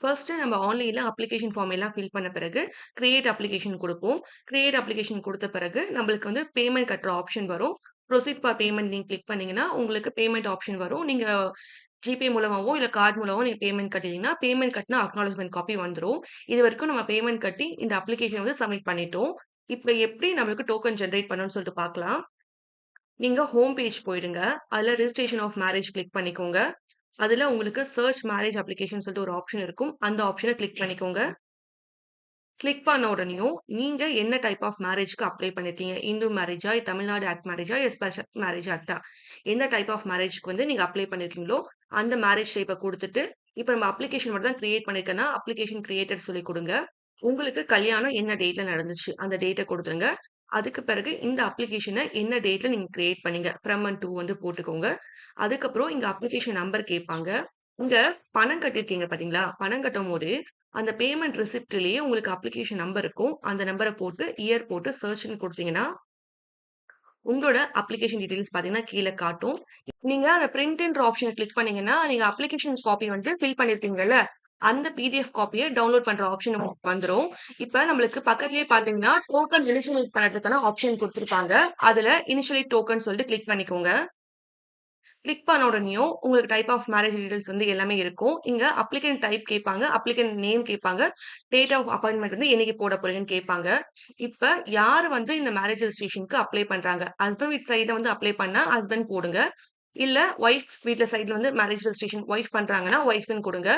First நம்ம ஆன்லைன்ல application form எல்லாம் ஃபில் பண்ண பிறகு, கிரியேட் அப்ளிகேஷன் குடுப்போம். கிரியேட் அப்ளிகேஷன் குடுத்த பிறகு, நம்மளுக்கு வந்து பேமெண்ட் கட்டுற ஆப்ஷன் வரும். புரோசீட் ஃபார் பேமெண்ட் நீங்க கிளிக் பண்ணீங்கன்னா, உங்களுக்கு பேமெண்ட் ஆப்ஷன் வரும். நீங்க ஜிபே மூலமாவோ, இல்ல கார்ட் மூலமாவோ நீங்க பேமெண்ட் கட்டிட்டீங்கன்னா, பேமெண்ட் கட்டுன அக்னாலஜ்மென்ட் காப்பி வந்துரும். இதுவரைக்கும் நம்ம பேமெண்ட் கட்டி, இந்த அப்ளிகேஷன் வந்து சப்மிட் பண்ணிட்டோம். இப்ப எப்படி நம்மளுக்கு டோக்கன் ஜெனரேட் பண்ணணும்னு சொல்லிட்டு பார்க்கலாம். நீங்க ஹோம் பேஜ் போயிடுங்க. அதுல ரிஜிஸ்ட்ரேஷன் ஆஃப் மேரேஜ் கிளிக் பண்ணிக்கோங்க. அதுல உங்களுக்கு சர்ச் மேரேஜ் அப்ளிகேஷன் சொல்லிட்டு ஒரு ஆப்ஷன் இருக்கும். அந்த ஆப்ஷன கிளிக் பண்ணிக்கோங்க. கிளிக் பண்ண உடனேயும், நீங்க என்ன டைப் ஆஃப் மேரேஜ்க்கு அப்ளை பண்ணியிருக்கீங்க? இந்து மேரேஜா? தமிழ்நாடு ஆக்ட் மேரேஜா? ஸ்பெஷல் மேரேஜ் ஆக்ட்டா? எந்த டைப் ஆஃப் மேரேஜ்க்கு வந்து நீங்க அப்ளை பண்ணியிருக்கீங்களோ, அந்த மேரேஜ் டைப்ப குடுத்துட்டு, இப்ப நம்ம அப்ளிகேஷன் மட்டும் தான் கிரியேட் பண்ணியிருக்கேன்னா, அப்ளிகேஷன் கிரியேட்டட் சொல்லி குடுங்க. உங்களுக்கு கல்யாணம் என்ன டேட்ல நடந்துச்சு? அந்த டேட்ட குடுத்துருங்க. அதுக்கு பிறகு இந்த அப்ளிகேஷன என்ன டேட்ல நீங்க கிரியேட் பண்ணீங்க? ஃப்ரம் அண்ட் டூ வந்து போட்டுக்கோங்க. அதுக்கப்புறம் இங்க அப்ளிகேஷன் நம்பர் கேட்பாங்க. இங்க பணம் கட்டியிருக்கீங்க பார்த்தீங்களா? பணம் கட்டும்போது, அந்த பேமெண்ட் ரிசிப்ட்லயே உங்களுக்கு அப்ளிகேஷன் நம்பர் இருக்கும். அந்த நம்பர போட்டு, இயர் போட்டு சர்ச்ன்னு குடுத்தீங்கன்னா, உங்களோட அப்ளிகேஷன் டீட்டெயில்ஸ் பார்த்தீங்கன்னா, கீழ காட்டும். நீங்க அந்த பிரிண்ட்ன்ற ஆப்ஷன கிளிக் பண்ணீங்கன்னா, நீங்க அப்ளிகேஷன் காப்பி வந்து ஃபில் பண்ணியிருப்பீங்கல்ல, அந்த பிடிஎஃப் காப்பிய டவுன்லோட் பண்ற ஆப்ஷன் உங்களுக்கு வந்துரும். இப்ப நம்மளுக்கு பக்கத்திலேயே பார்த்தீங்கன்னா, டோக்கன் இனிஷியலைஸ் பண்றதுக்கான ஆப்ஷன் குடுத்துருப்பாங்க. அதுல இனிஷியலைட் டோக்கன் சொல்லிட்டு கிளிக் பண்ணிக்கோங்க. கிளிக் பண்ண உடனேயும் உங்களுக்கு டைப் ஆஃப் மேரேஜ் டீடெயில்ஸ் வந்து எல்லாமே இருக்கும். இங்க அப்ளிகன்ட் டைப் கேட்பாங்க. அப்ளிகன்ட் நேம் கேட்பாங்க. டேட் ஆஃப் அப்பாயின்ட்மென்ட் வந்து என்னைக்கு போட போறீங்கன்னு கேட்பாங்க. இப்ப யாரு வந்து இந்த மேரேஜ் ரெஜிஸ்ட்ரேஷனுக்கு அப்ளை பண்றாங்க? ஹஸ்பண்ட் வீட் சைட்ல வந்து அப்ளை பண்ணா ஹஸ்பண்ட் போடுங்க. இல்ல ஒய்ஃப் வீட்ல சைட்ல வந்து மேரேஜ் ரெஜிஸ்ட்ரேஷன் ஒய்ஃப் பண்றாங்கன்னா, ஒய்ஃப்ன்னு குடுங்க.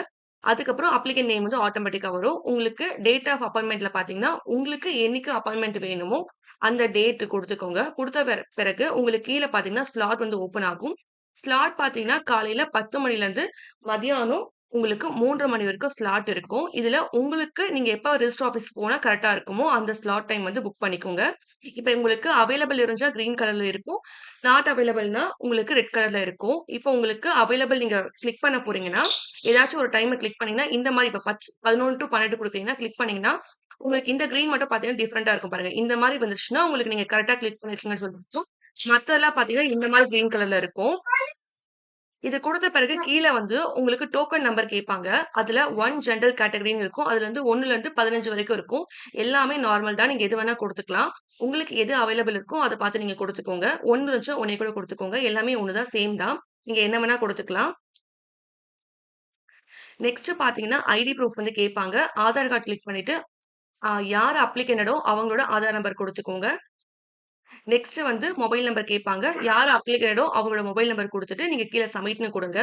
அதுக்கப்புறம் அப்ளிகன்ட் நேம் வந்து ஆட்டோமேட்டிக்கா வரும். உங்களுக்கு டேட் ஆஃப் அப்பாயின்ட்மென்ட்ல பார்த்தீங்கன்னா, உங்களுக்கு என்னைக்கு அப்பாயின்ட்மென்ட் வேணுமோ, அந்த டேட் குடுத்துக்கோங்க. குடுத்த பிறகு உங்களுக்கு கீழ பார்த்தீங்கன்னா, ஸ்லாட் வந்து ஓப்பன் ஆகும். ஸ்லாட் பார்த்தீங்கன்னா, காலையில 10 மணிலேருந்து மதியானம் உங்களுக்கு 3:30 மணி வரைக்கும் ஸ்லாட் இருக்கும். இதுல உங்களுக்கு நீங்க எப்ப ரிஜிஸ்டர் ஆஃபீஸ் போனா கரெக்ட்டா இருக்குமோ, அந்த ஸ்லாட் டைம் வந்து புக் பண்ணிக்கோங்க. இப்ப உங்களுக்கு அவைலபிள் இருந்தா கிரீன் கலர்ல இருக்கும். நாட் அவைலபிள்னா உங்களுக்கு ரெட் கலர்ல இருக்கும். இப்ப உங்களுக்கு அவைலபிள் நீங்க கிளிக் பண்ண போறீங்கன்னா, ஏதாச்சும் ஒரு டைம கிளிக் பண்ணீங்கன்னா, இந்த மாரி இப்ப 11 டூ 12 குடுக்குறீங்கன்னா, கிளிக் பண்ணீங்கன்னா, உங்களுக்கு இந்த கிரீன் மட்டும் பார்த்தீங்கன்னா டிஃபரெண்டா இருக்கும் பாருங்க. இந்த மாரி வந்துருச்சுன்னா, உங்களுக்கு நீங்க கரெக்ட்டா கிளிக் பண்ணியிருக்கீங்கன்னு சொல்லிருக்கும். மத்ததெல்லாம் பார்த்தீங்கன்னா, இந்த மாரி கிரீன் கலர்ல இருக்கும். இது குடுத்த பிறகு கீழ வந்து உங்களுக்கு டோக்கன் நம்பர் கேட்பாங்க. அதுல 1 ஜெனரல் கேட்டகரின்னு இருக்கும். அதுல இருந்து 1லருந்து 15 வரைக்கும் இருக்கும். எல்லாமே நார்மல் தான். நீங்க எது வேணா குடுத்துக்கலாம். உங்களுக்கு எது அவைலபிள் இருக்கோ அத பார்த்து நீங்க குடுத்துக்கோங்க. 1 இருந்துச்சுன்னா 1 கூட குடுத்துக்கோங்க. எல்லாமே ஒண்ணு தான் சேம் தான். நீங்க என்ன வேணா குடுத்துக்கலாம். நெக்ஸ்ட் பார்த்தீங்கன்னா, ஐடி ப்ரூஃப் வந்து கேட்பாங்க. ஆதார் கார்ட் கிளிக் பண்ணிட்டு, யார் அப்ளிகன்டோ அவங்களோட ஆதார் நம்பர் குடுத்துக்கோங்க. நெக்ஸ்ட் வந்து மொபைல் நம்பர் கேட்பாங்க. யார் அப்ளிகேட்டடோ அவங்களோட மொபைல் நம்பர் குடுத்துட்டு, நீங்க கீழ சப்மிட்ன்னு குடுங்க.